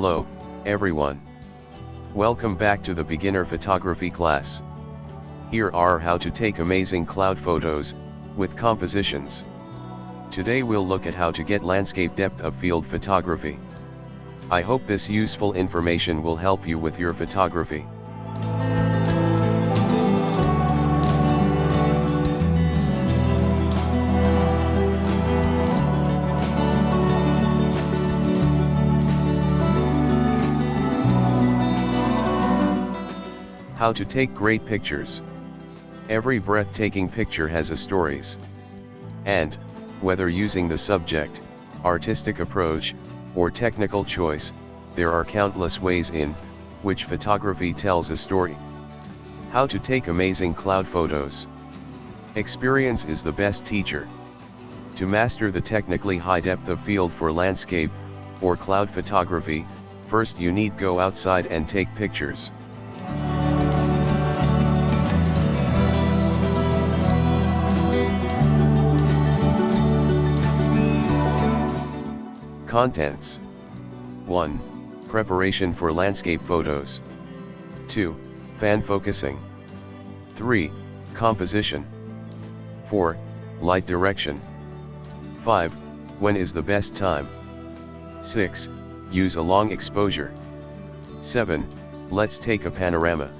Hello, everyone. Welcome back to the beginner photography class. Here are how to take amazing cloud photos, with compositions. Today we'll look at how to get landscape depth of field photography. I hope this useful information will help you with your photography. How to take great pictures. Every breathtaking picture has a stories. And, whether using the subject, artistic approach, or technical choice, there are countless ways in which photography tells a story. How to take amazing cloud photos. Experience is the best teacher. To master the technically high depth of field for landscape, or cloud photography, first you need go outside and take pictures. Contents. 1. Preparation for landscape photos. 2. Fan focusing. 3. Composition. 4. Light direction. 5. When is the best time? 6. Use a long exposure. 7. Let's take a panorama.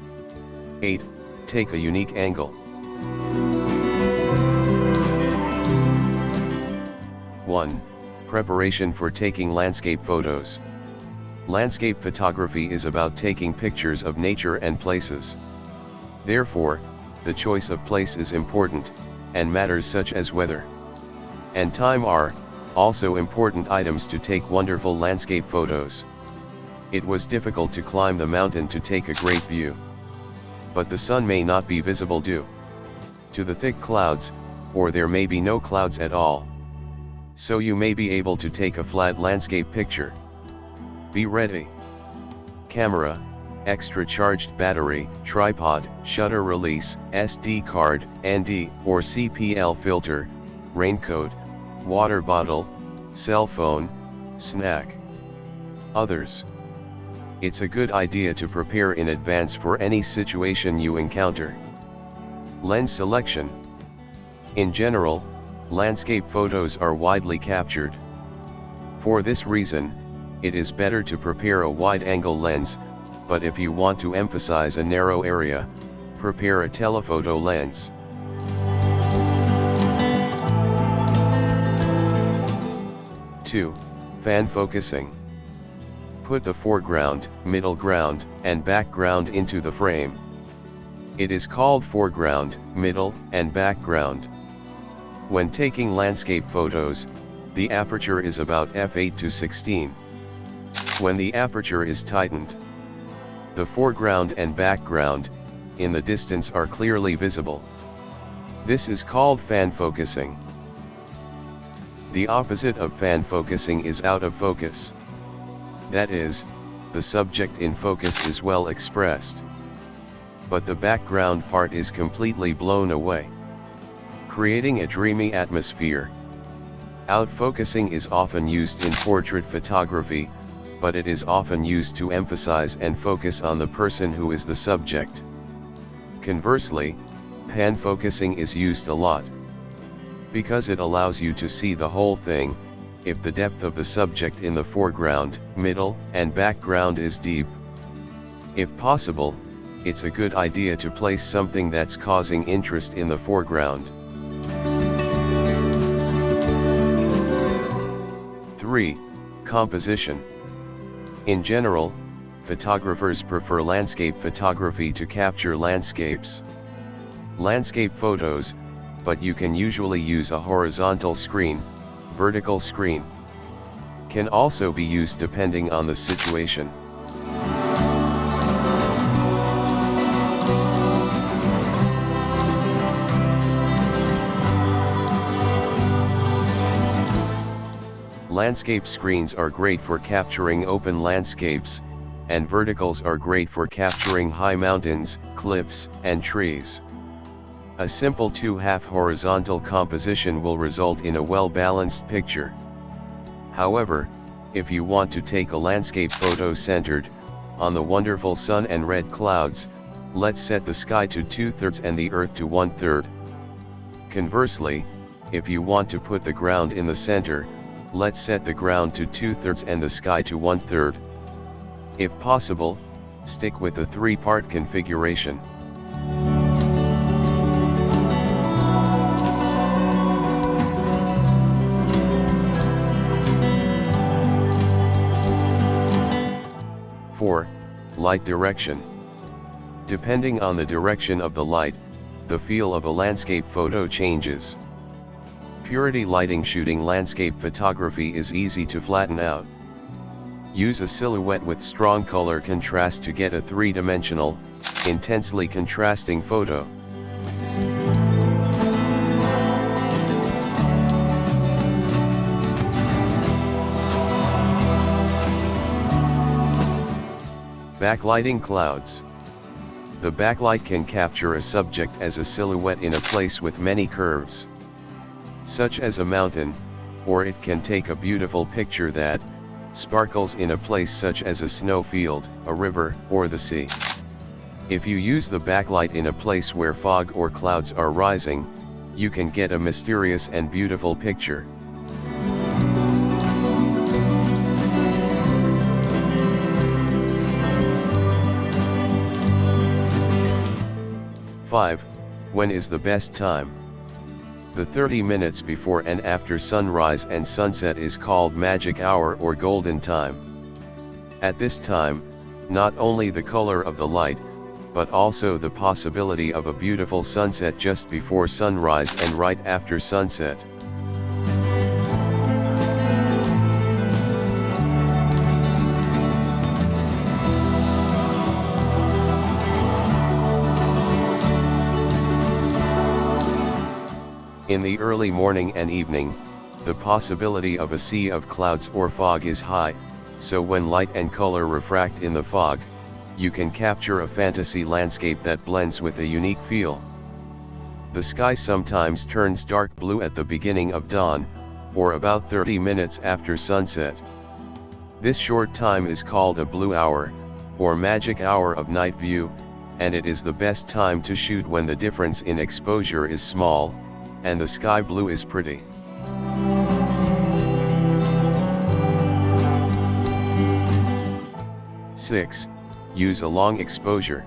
8. Take a unique angle. 1. Preparation for taking landscape photos. Landscape photography is about taking pictures of nature and places. Therefore, the choice of place is important, and matters such as weather and time are also important items to take wonderful landscape photos. It was difficult to climb the mountain to take a great view. But the sun may not be visible due to the thick clouds, or there may be no clouds at all. So you may be able to take a flat landscape picture. Be ready. Camera, extra charged battery, tripod, shutter release, SD card, ND or CPL filter, raincoat, water bottle, cell phone, snack. Others. It's a good idea to prepare in advance for any situation you encounter. Lens selection. In general, landscape photos are widely captured. For this reason, it is better to prepare a wide-angle lens, but if you want to emphasize a narrow area, prepare a telephoto lens. Two. Fan focusing. Put the foreground, middle ground, and background into the frame. It is called foreground, middle, and background. When taking landscape photos, the aperture is about f8 to 16. When the aperture is tightened, the foreground and background, in the distance are clearly visible. This is called fan focusing. The opposite of fan focusing is out of focus. That is, the subject in focus is well expressed, but the background part is completely blown away, creating a dreamy atmosphere. Out-focusing is often used in portrait photography, but it is often used to emphasize and focus on the person who is the subject. Conversely, pan-focusing is used a lot, because it allows you to see the whole thing, if the depth of the subject in the foreground, middle, and background is deep. If possible, it's a good idea to place something that's causing interest in the foreground. 3. Composition. In general, photographers prefer landscape photography to capture landscapes. Landscape photos, but you can usually use a horizontal screen, vertical screen. Can also be used depending on the situation. Landscape screens are great for capturing open landscapes, and verticals are great for capturing high mountains, cliffs, and trees. A simple two-half horizontal composition will result in a well-balanced picture. However, If you want to take a landscape photo centered on the wonderful sun and red clouds, let's set the sky to 2/3 and the earth to 1/3. Conversely, if you want to put the ground in the center, let's set the ground to 2/3 and the sky to 1/3. If possible, stick with the 3-part configuration. Light direction. Depending on the direction of the light, the feel of a landscape photo changes. Purity lighting shooting landscape photography is easy to flatten out. Use a silhouette with strong color contrast to get a 3-dimensional, intensely contrasting photo. Backlighting clouds. The backlight can capture a subject as a silhouette in a place with many curves, such as a mountain, or it can take a beautiful picture that sparkles in a place such as a snowfield, a river, or the sea. If you use the backlight in a place where fog or clouds are rising, you can get a mysterious and beautiful picture. When is the best time? The 30 minutes before and after sunrise and sunset is called magic hour or golden time. At this time, not only the color of the light, but also the possibility of a beautiful sunset just before sunrise and right after sunset. In the early morning and evening, the possibility of a sea of clouds or fog is high, so when light and color refract in the fog, you can capture a fantasy landscape that blends with a unique feel. The sky sometimes turns dark blue at the beginning of dawn, or about 30 minutes after sunset. This short time is called a blue hour, or magic hour of night view, and it is the best time to shoot when the difference in exposure is small, and the sky blue is pretty. Use a long exposure.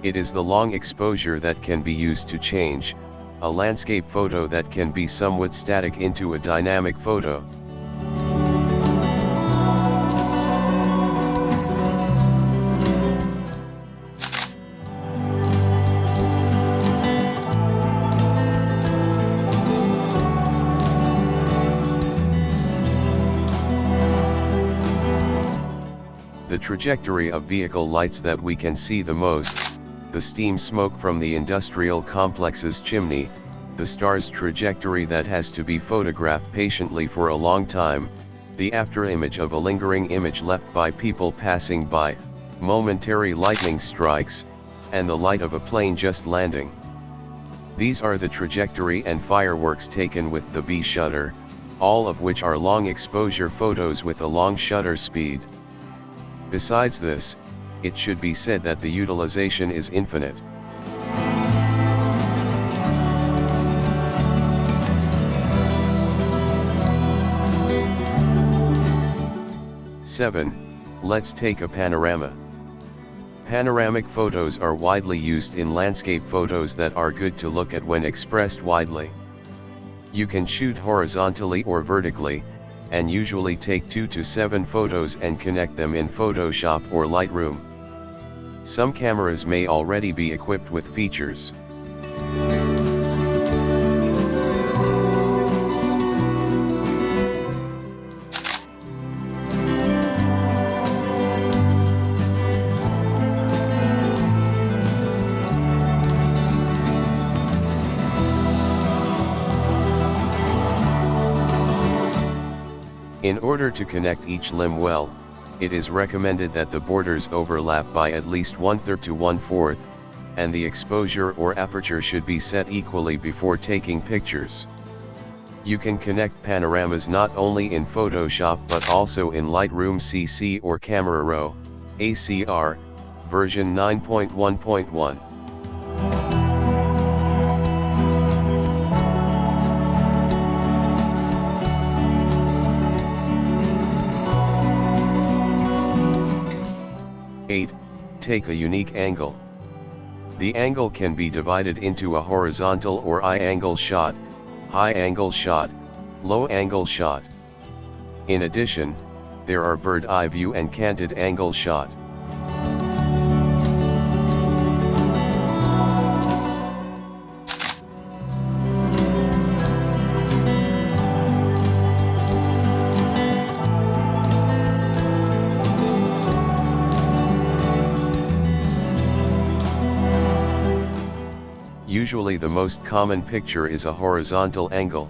It is the long exposure that can be used to change a landscape photo that can be somewhat static into a dynamic photo. The trajectory of vehicle lights that we can see the most, the steam smoke from the industrial complex's chimney, the star's trajectory that has to be photographed patiently for a long time, the afterimage of a lingering image left by people passing by, momentary lightning strikes, and the light of a plane just landing. These are the trajectory and fireworks taken with the B shutter, all of which are long exposure photos with a long shutter speed. Besides this, it should be said that the utilization is infinite. Let's take a panorama. Panoramic photos are widely used in landscape photos that are good to look at when expressed widely. You can shoot horizontally or vertically, and usually take 2 to 7 photos and connect them in Photoshop or Lightroom. Some cameras may already be equipped with features. In order to connect each limb well, it is recommended that the borders overlap by at least 1/3 to 1/4, and the exposure or aperture should be set equally before taking pictures. You can connect panoramas not only in Photoshop but also in Lightroom CC or Camera Raw, ACR, version 9.1.1. Take a unique angle. The angle can be divided into a horizontal or I-angle shot, high-angle shot, low-angle shot. In addition, there are bird-eye view and canted angle shot. Usually the most common picture is a horizontal angle.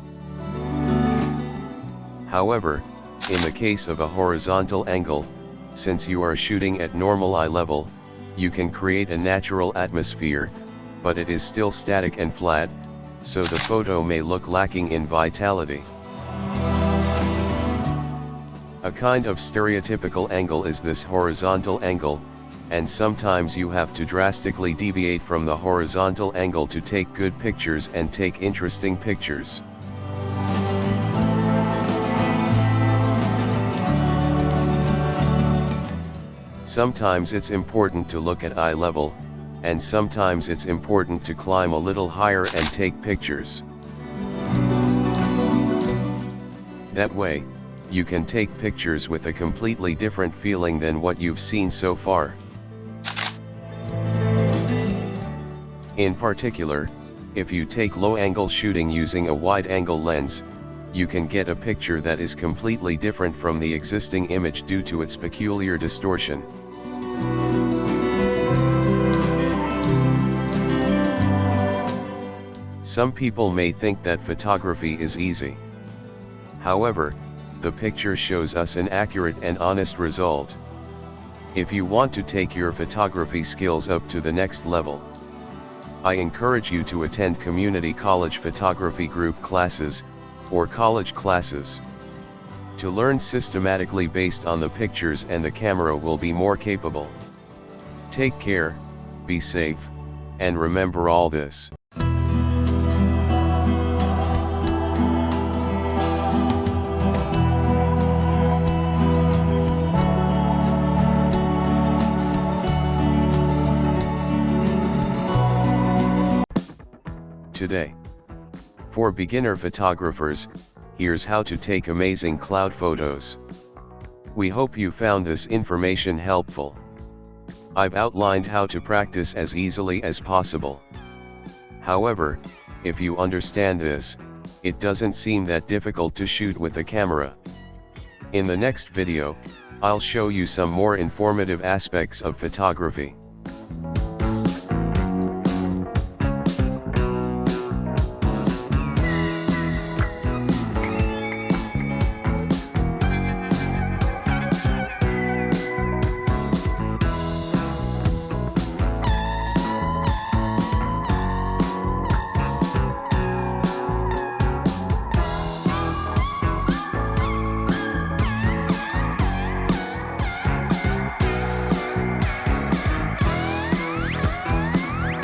However, in the case of a horizontal angle, since you are shooting at normal eye level, you can create a natural atmosphere, but it is still static and flat, so the photo may look lacking in vitality. A kind of stereotypical angle is this horizontal angle, and sometimes you have to drastically deviate from the horizontal angle to take good pictures and take interesting pictures. Sometimes it's important to look at eye level, and sometimes it's important to climb a little higher and take pictures. That way, you can take pictures with a completely different feeling than what you've seen so far. In particular, if you take low-angle shooting using a wide-angle lens, you can get a picture that is completely different from the existing image due to its peculiar distortion. Some people may think that photography is easy. However, the picture shows us an accurate and honest result. If you want to take your photography skills up to the next level, I encourage you to attend community college photography group classes, or college classes. To learn systematically based on the pictures, and the camera will be more capable. Take care, be safe, and remember all this. Today, for beginner photographers, here's how to take amazing cloud photos. We hope you found this information helpful. I've outlined how to practice as easily as possible. However, if you understand this, it doesn't seem that difficult to shoot with a camera. In the next video, I'll show you some more informative aspects of photography.